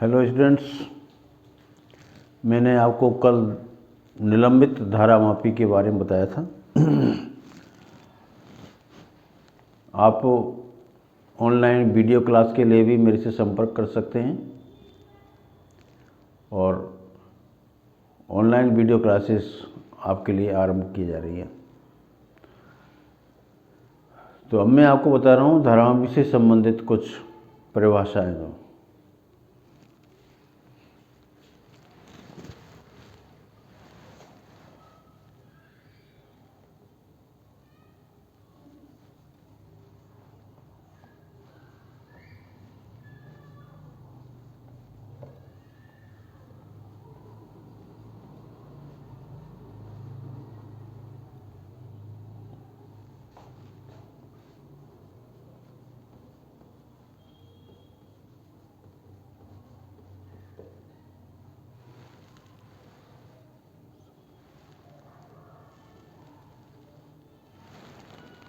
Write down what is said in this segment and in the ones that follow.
Hello students, मैंने आपको कल निलंबित धारामापी के बारे में बताया था। आप ऑनलाइन वीडियो क्लास के लिए भी मेरे से संपर्क कर सकते हैं और ऑनलाइन वीडियो क्लासेस आपके लिए आरंभ की जा रही है। तो अब मैं आपको बता रहा हूँ धारामापी से संबंधित कुछ परिभाषाएं। तो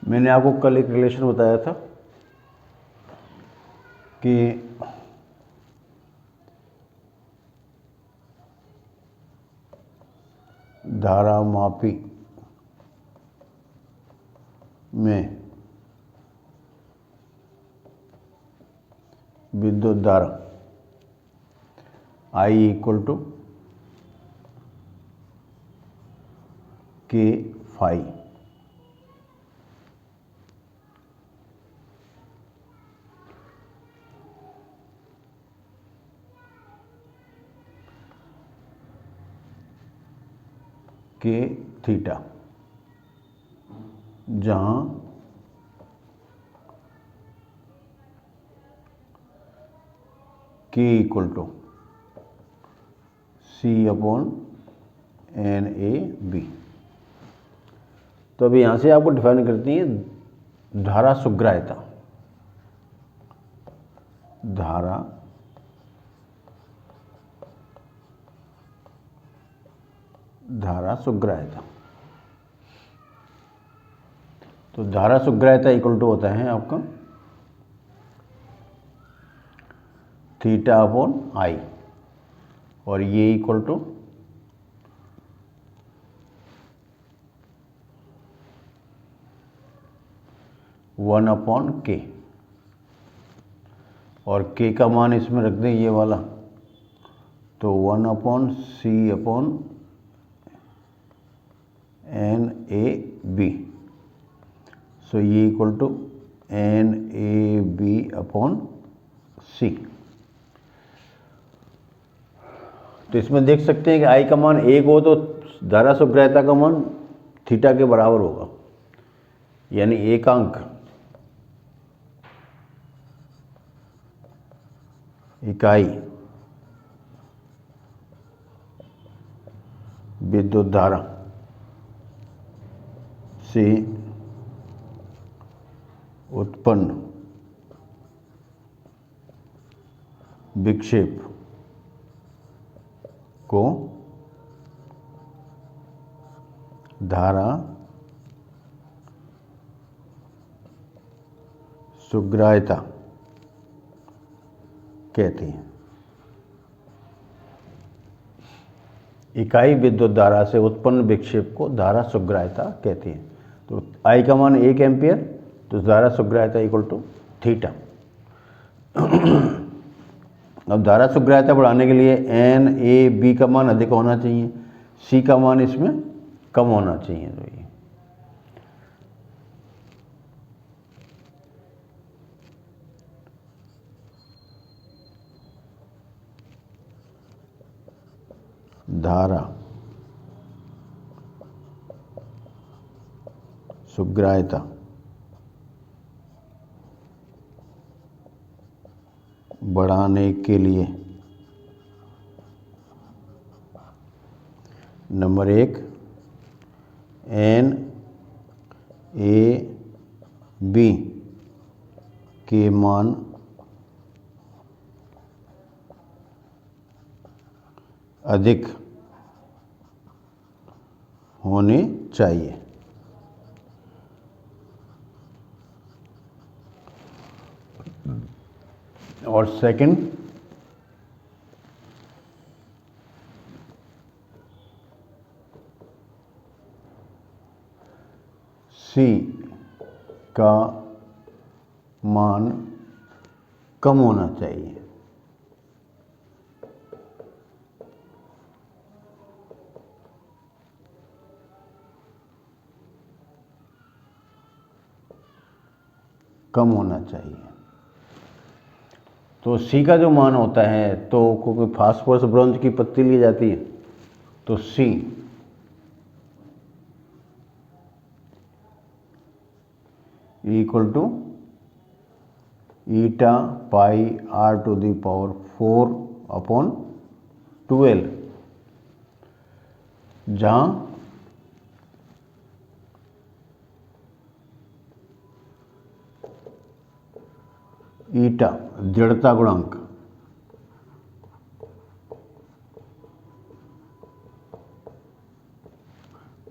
मैंने आपको कल एक रिलेशन बताया था कि धारामापी में विद्युत धारा I equal to K phi. K theta, जहाँ K equal to C upon NAB। तो अभी यहाँ से आपको डिफाइन करती है धारा सुग्राह्यता। धारा सुग्राह्यता। तो धारा सुग्राह्यता इक्वल टू होता है आपका थीटा अपॉन I, और ये इक्वल टू वन अपॉन के, और के का मान इसमें रख दें ये वाला, तो one upon C upon NAB। So ये equal to NAB upon C। तो इसमें देख सकते हैं कि I का मान 1 हो तो धारा सुग्राह्यता का मान थीटा के बराबर होगा, यानी एकांक इकाई विद्युत धारा से उत्पन्न विक्षेप को धारा सुग्राह्यता कहते हैं। इकाई विद्युत धारा से उत्पन्न विक्षेप को धारा सुग्राह्यता कहते हैं। तो I का मान 1 एम्पियर, तो धारा सुग्राह्यता इक्वल टू थीटा। अब धारा सुग्राह्यता बढ़ाने के लिए NAB का मान अधिक होना चाहिए, C का मान इसमें कम होना चाहिए। तो ये धारा सुग्राह्यता बढ़ाने के लिए नंबर 1 NAB के मान अधिक होने चाहिए। और सेकंड, सी का मान कम होना चाहिए। कम होना चाहिए। तो सी का जो मान होता है, तो क्योंकि फास्फोरस ब्रोंज की पत्ती ली जाती है, तो C equal to eta pi r to the power 4/12, जहाँ ईटा जड़ता गुणांक,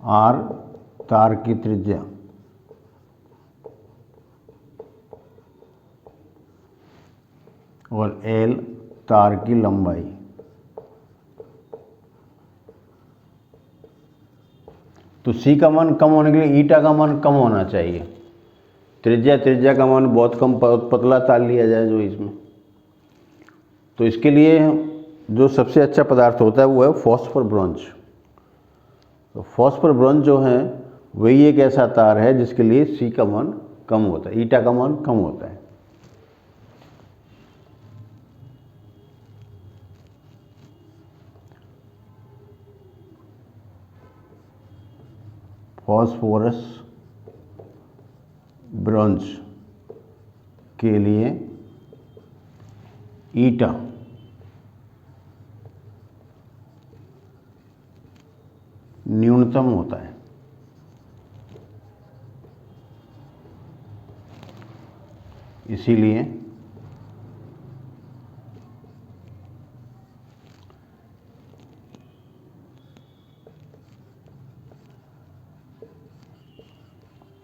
आर तार की त्रिज्या, और एल तार की लंबाई। तो सी का मान कम होने के लिए ईटा का मान कम होना चाहिए। त्रिज्या का मान बहुत कम, पतला तार लिया जाए जो इसमें। तो इसके लिए जो सबसे अच्छा पदार्थ होता है वो है फॉस्फोर ब्रोंज। तो फॉस्फोर ब्रोंज जो है वही एक ऐसा तार है जिसके लिए सी का मान कम होता है, ईटा का मान कम होता है। फॉस्फोरस ब्रोंज के लिए ईटा न्यूनतम होता है। इसीलिए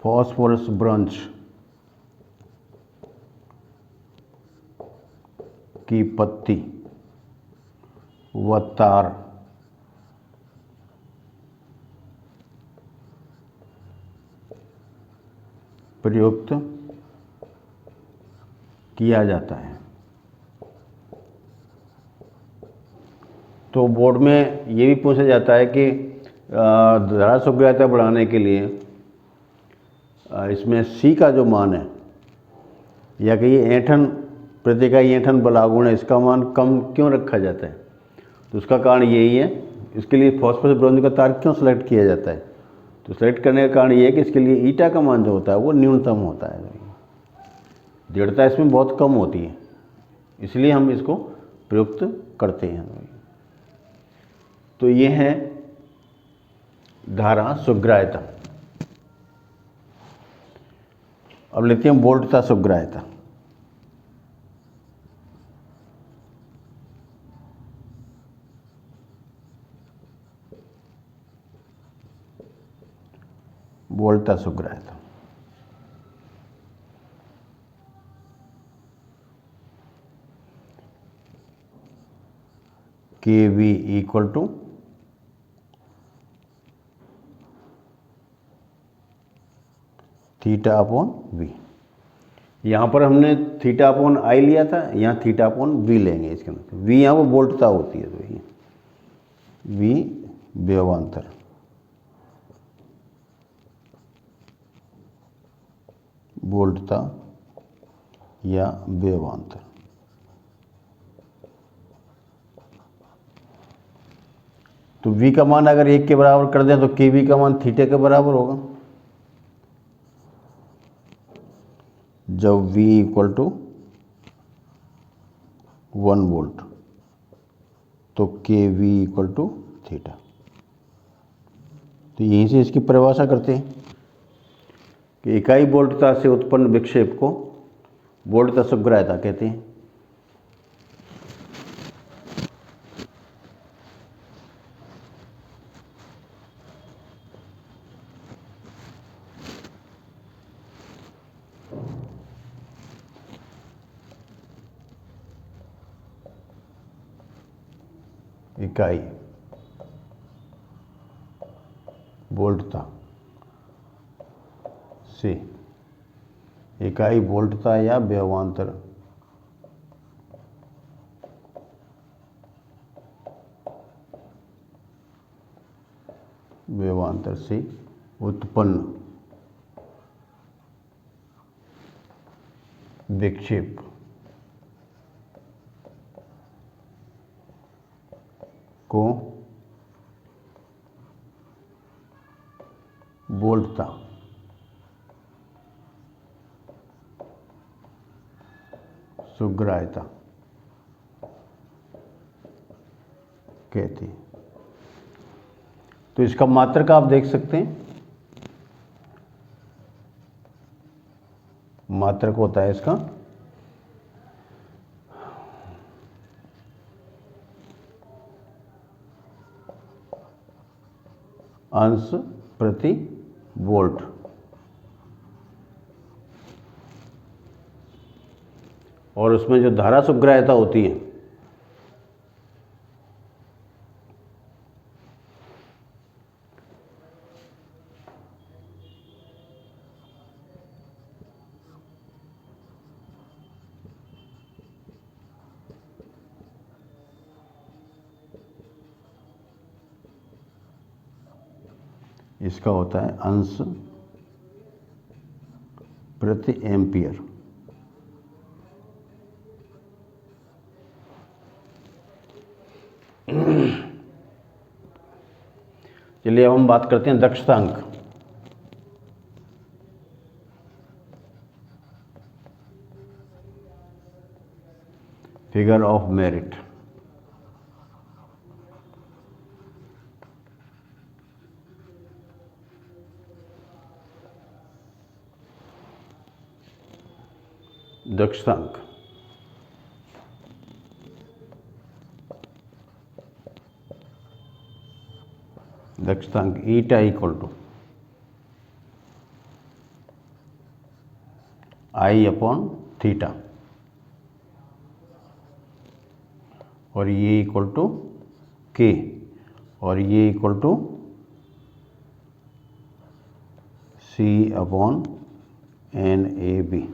फॉस्फोरस ब्रोंज की पत्ती व तार प्रयुक्त किया जाता है। तो बोर्ड में ये भी पूछा जाता है कि धारा सुग्राह्यता बढ़ाने के लिए इसमें सी का जो मान है, या कि ये ऐंठन प्रति इकाई ऐंठन बलागुण है, इसका मान कम क्यों रखा जाता है? तो उसका कारण यही है। इसके लिए फॉस्फोरस ब्रोंज का तार क्यों सेलेक्ट किया जाता है? तो सेलेक्ट करने का कारण ये है कि इसके लिए ईटा का मान जो होता है वो न्यूनतम होता है। दृढ़ता इसमें बहुत कम होती है, इसलिए हम इसको प्रयुक्त करते हैं। तो ये है धारा सुग्राह्यता। अब लेते हैं बोल्टता सुग्राह्यता। बोल्टता सुग्राह्यता Kv equal to theta upon V. यहाँ पर हमने थीटा अपॉन आई लिया था, यहाँ थीटा अपॉन वी लेंगे। इसके मतलब वी यहाँ वो बोल्टता होती है, तो ये वी व्यवांतर, बोल्टता या व्यवांतर। तो v का मान अगर 1 के बराबर कर दें तो kv का मान थीटा के बराबर होगा। जब v इक्वल टू 1 वोल्ट तो kv इक्वल टू थीटा। तो यहीं से इसकी परिभाषा करते हैं कि इकाई बोल्टता से उत्पन्न विक्षेप को बोल्टता सुग्राह्यता कहते हैं। इकाई बोल्टता से इकाई वोल्टता या व्यवांतर से उत्पन्न विक्षेप को वोल्टता सुग्राह्यता कहते हैं। तो इसका मात्रक आप देख सकते हैं, मात्रक होता है इसका अंश प्रति वोल्ट। और उसमें जो धारा सुग्राह्यता होती है इसका होता है अंश प्रति एम्पियर। चलिए अब हम बात करते हैं दक्षतांक। Figure of merit. दक्षतांक eta equal to I upon theta और ये इक्वल टू के और ये equal to C upon N A B.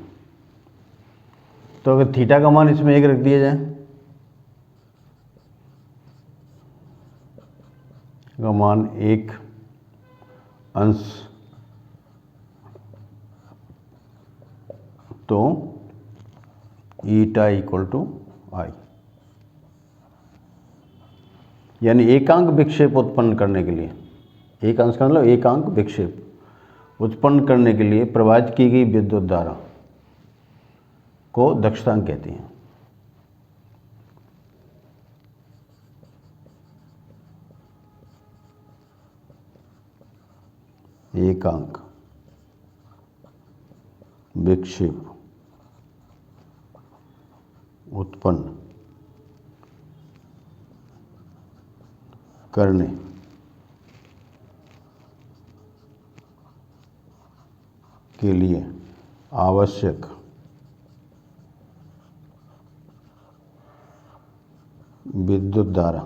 तो अगर थीटा का मान इसमें 1 रख दिया जाए, का मान 1 अंश, तो ईटा इक्वल टू आई, यानी एकांक विक्षेप उत्पन्न करने के लिए, एक अंश का मतलब एकांक विक्षेप उत्पन्न करने के लिए प्रवाहित की गई विद्युत धारा को दक्षतांक कहते हैं। एकांक विक्षेप उत्पन्न करने के लिए आवश्यक विद्युत धारा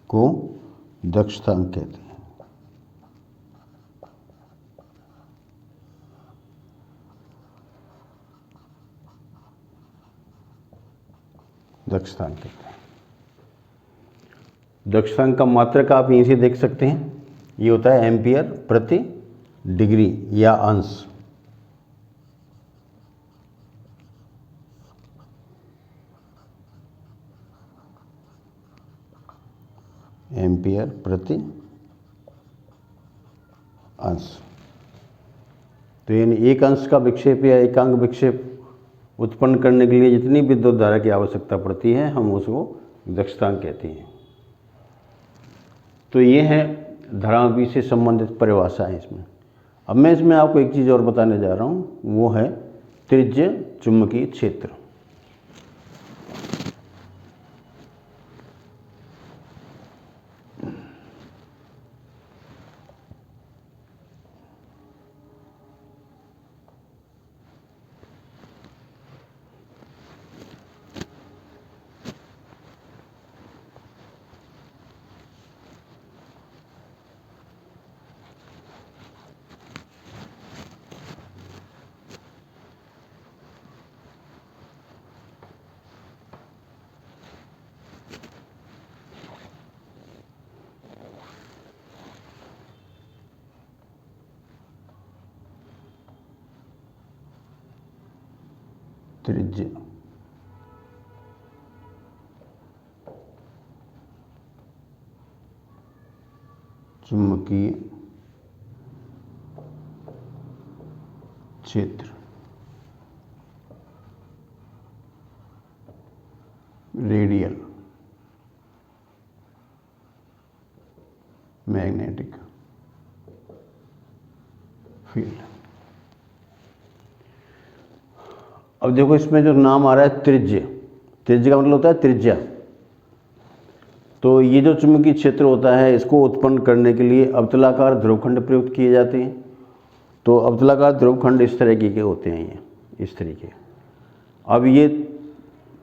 को दक्षतांक कहते हैं। दक्षतांक कहते हैं। दक्षतांक का मात्रक आप यहीं से देख सकते हैं, ये होता है एम्पियर प्रति डिग्री या अंश। एम्पियर प्रति अंश। तो यानी एक अंश का विक्षेप या एकांक विक्षेप उत्पन्न करने के लिए जितनी विद्युत धारा की आवश्यकता पड़ती है, हम उसको दक्षतांक कहते हैं। तो ये है धारावी से संबंधित परिभाषा है इसमें। अब मैं इसमें आपको एक चीज़ और बताने जा रहा हूँ, वो है त्रिज्य चुंबकीय क्षेत्र। त्रिज्या चुंबकीय क्षेत्र रेडियल मैग्नेटिक फील्ड। अब देखो इसमें जो नाम आ रहा है त्रिज्य, त्रिज्य का मतलब होता है त्रिज्या। तो ये जो चुंबकीय क्षेत्र होता है इसको उत्पन्न करने के लिए अवतलाकार ध्रुवखंड प्रयुक्त किए जाते हैं। तो अवतलाकार ध्रुवखंड इस तरीके के होते हैं, ये इस तरीके। अब ये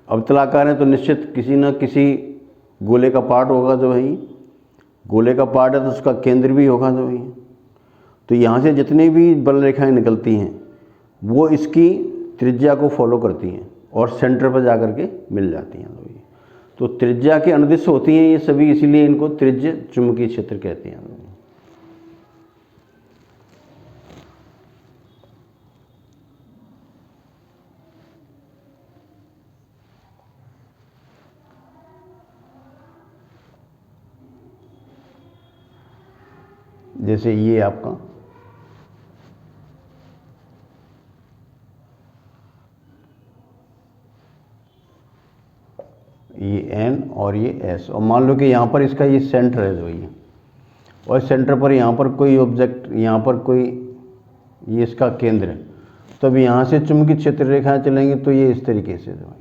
अवतलाकार है तो निश्चित किसी न किसी गोले का पार्ट होगा, जो वही गोले का पार्ट है तो उसका केंद्र भी होगा, जो वही। तो यहाँ से जितनी भी बल रेखाएं निकलती हैं वो इसकी त्रिज्या को फॉलो करती हैं और सेंटर पर जा कर के मिल जाती हैं। तो त्रिज्या के अनुदिश होती हैं ये सभी, इसीलिए इनको त्रिज्य चुंबकीय क्षेत्र कहते हैं। जैसे ये आपका ये एन और ये एस, और मान लो कि यहाँ पर इसका ये सेंटर है जो ये, और सेंटर पर यहाँ पर कोई ऑब्जेक्ट, यहाँ पर कोई ये इसका केंद्र है। तो अब यहाँ से चुंबकीय क्षेत्र रेखाएं चलेंगी तो ये इस तरीके से जो है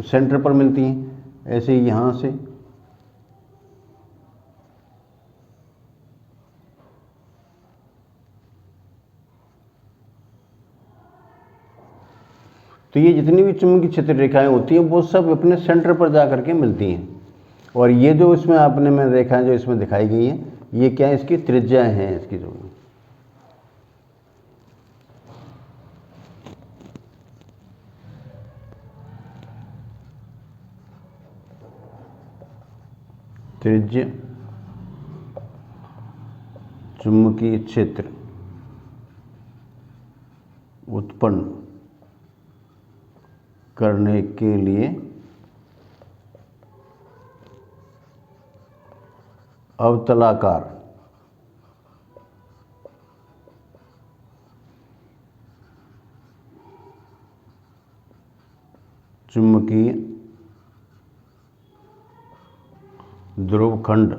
सेंटर पर मिलती हैं। ऐसे ही यहाँ से तो ये जितनी भी चुंबकीय क्षेत्र रेखाएं होती हैं वो सब अपने सेंटर पर जा करके मिलती हैं। और ये जो इसमें आपने में रेखाएं जो इसमें दिखाई गई हैं ये क्या है, इसकी त्रिज्याएं हैं इसकी जो त्रिज्य चुंबकीय क्षेत्र उत्पन्न करने के लिए अवतलाकार चुंबकीय ध्रुवखंड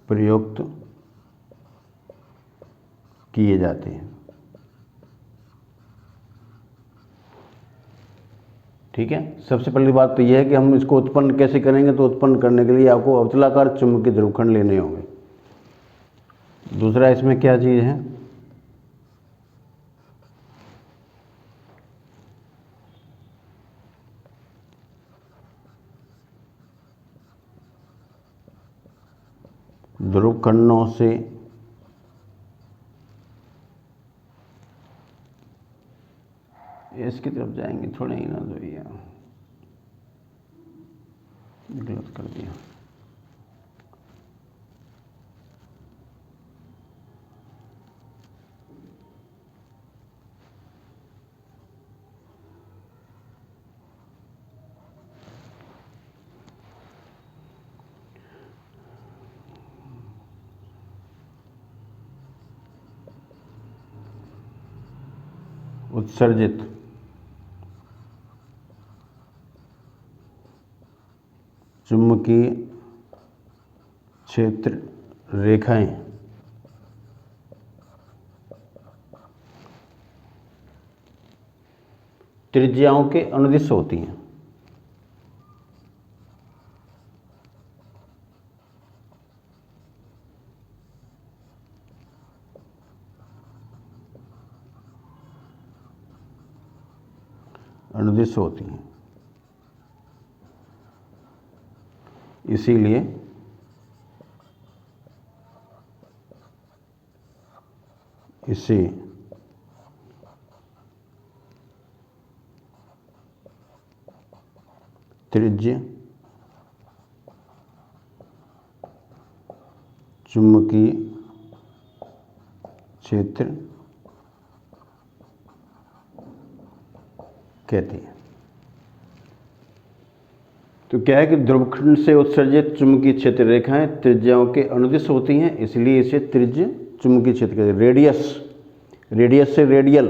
प्रयुक्त किए जाते हैं। ठीक है, सबसे पहली बात तो यह है कि हम इसको उत्पन्न कैसे करेंगे। तो उत्पन्न करने के लिए आपको अवतलाकार चुंबकीय ध्रुवखंड लेने होंगे। दूसरा इसमें क्या चीज़ है, ध्रुवखंडों से इसकी तरफ जाएंगे थोड़े ही ना, जो ये गलत कर दिया। उत्सर्जित चुंबकीय क्षेत्र रेखाएं त्रिज्याओं के अनुदिश होती हैं। अनुदिश होती हैं, इसीलिए इसे त्रिज्य चुंबकीय क्षेत्र कहते हैं। तो क्या है कि ध्रुवखंड से उत्सर्जित चुंबकीय क्षेत्र रेखाएं त्रिज्याओं के अनुदिश होती हैं, इसलिए इसे त्रिज्य चुंबकीय क्षेत्र कहते हैं। रेडियस से रेडियल,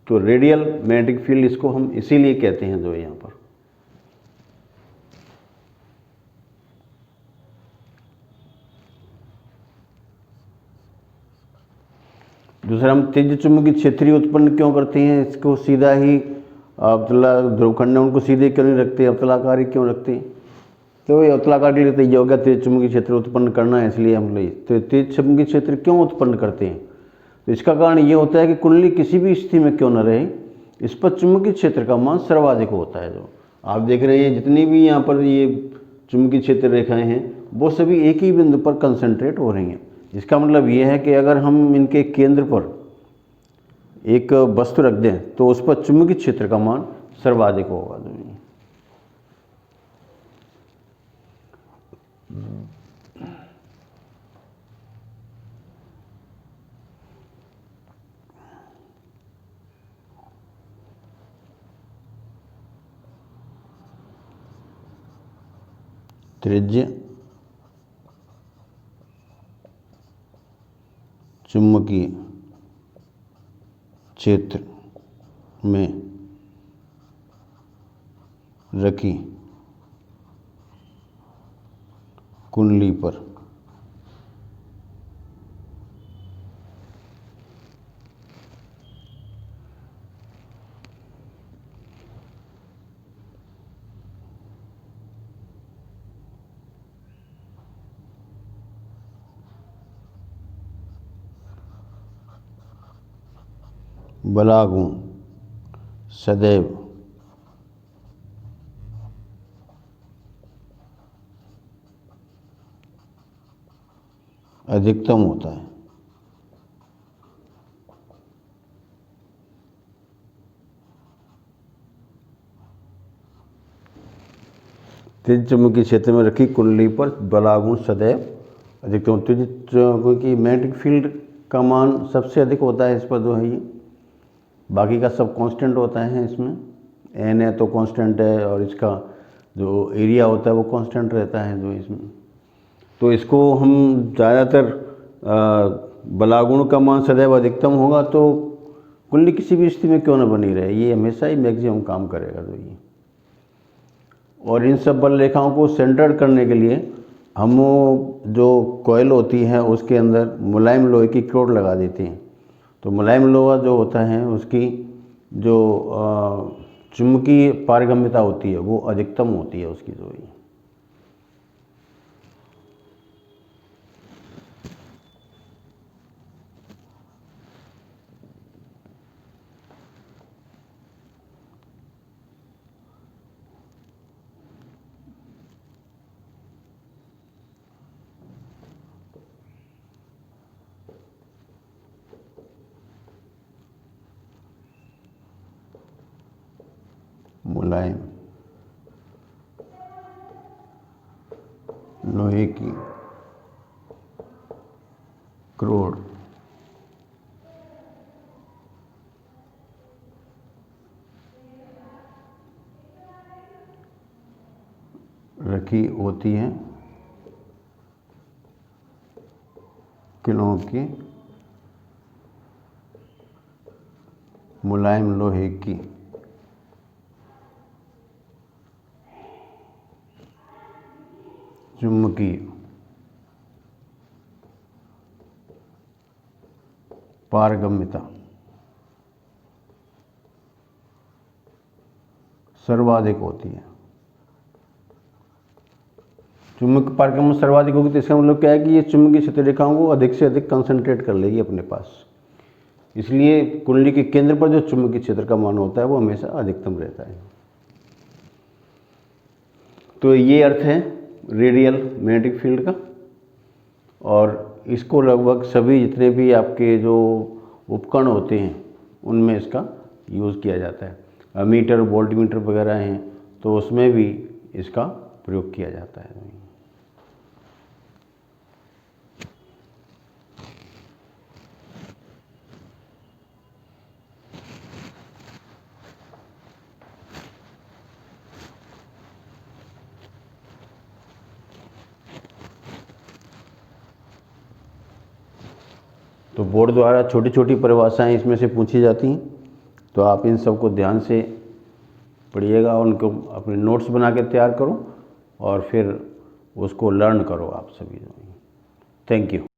तो रेडियल मैग्नेटिक फील्ड इसको हम इसीलिए कहते हैं जो यहाँ पर। दूसरा, हम तेज चुंबकीय क्षेत्रीय उत्पन्न क्यों करते हैं, इसको सीधा ही अवतला ध्रुवखंड है उनको सीधे क्यों नहीं रखते, अवतलाकारी क्यों रखते हैं? तो ये अवतलाकार के लिए तो ये होगा तेज चुंबकीय क्षेत्र उत्पन्न करना है, इसलिए हम लोग तो तेज चुंबकीय क्षेत्र क्यों उत्पन्न करते हैं। तो इसका कारण ये होता है कि कुंडली किसी भी स्थिति में क्यों न रहे, इस पर चुंबकीय क्षेत्र का मान सर्वाधिक होता है। जो आप देख रहे हैं जितनी भी यहाँ पर ये चुंबकीय क्षेत्र रेखाएं हैं वो सभी एक ही बिंदु पर कंसंट्रेट हो रही हैं। इसका मतलब ये है कि अगर हम इनके केंद्र पर एक वस्तु रख दें तो उस पर चुंबकीय क्षेत्र का मान सर्वाधिक होगा। त्रिज्य चुंबकीय क्षेत्र में रखी कुंडली पर बलागुण सदैव अधिकतम होता है। तेज चुंबकीय क्षेत्र में रखी कुंडली पर बलागुण सदैव अधिकतम, क्योंकि मैग्नेटिक फील्ड का मान सबसे अधिक होता है इस पर जो है ये, बाकी का सब कांस्टेंट होता है। इसमें एन है तो कांस्टेंट है और इसका जो एरिया होता है वो कांस्टेंट रहता है जो इसमें। तो इसको हम ज़्यादातर बलागुण का मान सदैव अधिकतम होगा तो कुंडली किसी भी स्थिति में क्यों न बनी रहे, ये हमेशा ही मैक्सिमम काम करेगा जो ये। और इन सब बल रेखाओं को सेंटर्ड करने के लिए हम जो कॉइल होती है उसके अंदर मुलायम लोहे की क्रोड लगा देते हैं। तो मुलायम लोहा जो होता है उसकी जो चुंबकीय पारगम्यता होती है वो अधिकतम होती है उसकी जो है। मुलायम लोहे की क्रोड रखी होती है किलों की मुलायम लोहे की चुंबकीय पारगम्यता सर्वाधिक होती है। चुंबकीय पारगम्यता सर्वाधिक होगी तो इसका मतलब क्या है कि ये चुंबकीय क्षेत्र रेखाओं को अधिक से अधिक कंसंट्रेट कर लेगी अपने पास, इसलिए कुंडली के केंद्र पर जो चुंबकीय क्षेत्र का मान होता है वो हमेशा अधिकतम रहता है। तो ये अर्थ है रेडियल मैग्नेटिक फील्ड का, और इसको लगभग सभी जितने भी आपके जो उपकरण होते हैं उनमें इसका यूज़ किया जाता है। मीटर वोल्टमीटर वगैरह हैं तो उसमें भी इसका प्रयोग किया जाता है। तो बोर्ड द्वारा छोटी छोटी परिभाषाएं इसमें से पूछी जाती हैं, तो आप इन सब को ध्यान से पढ़िएगा, उनको अपने नोट्स बना के तैयार करो और फिर उसको लर्न करो आप सभी। Thank you.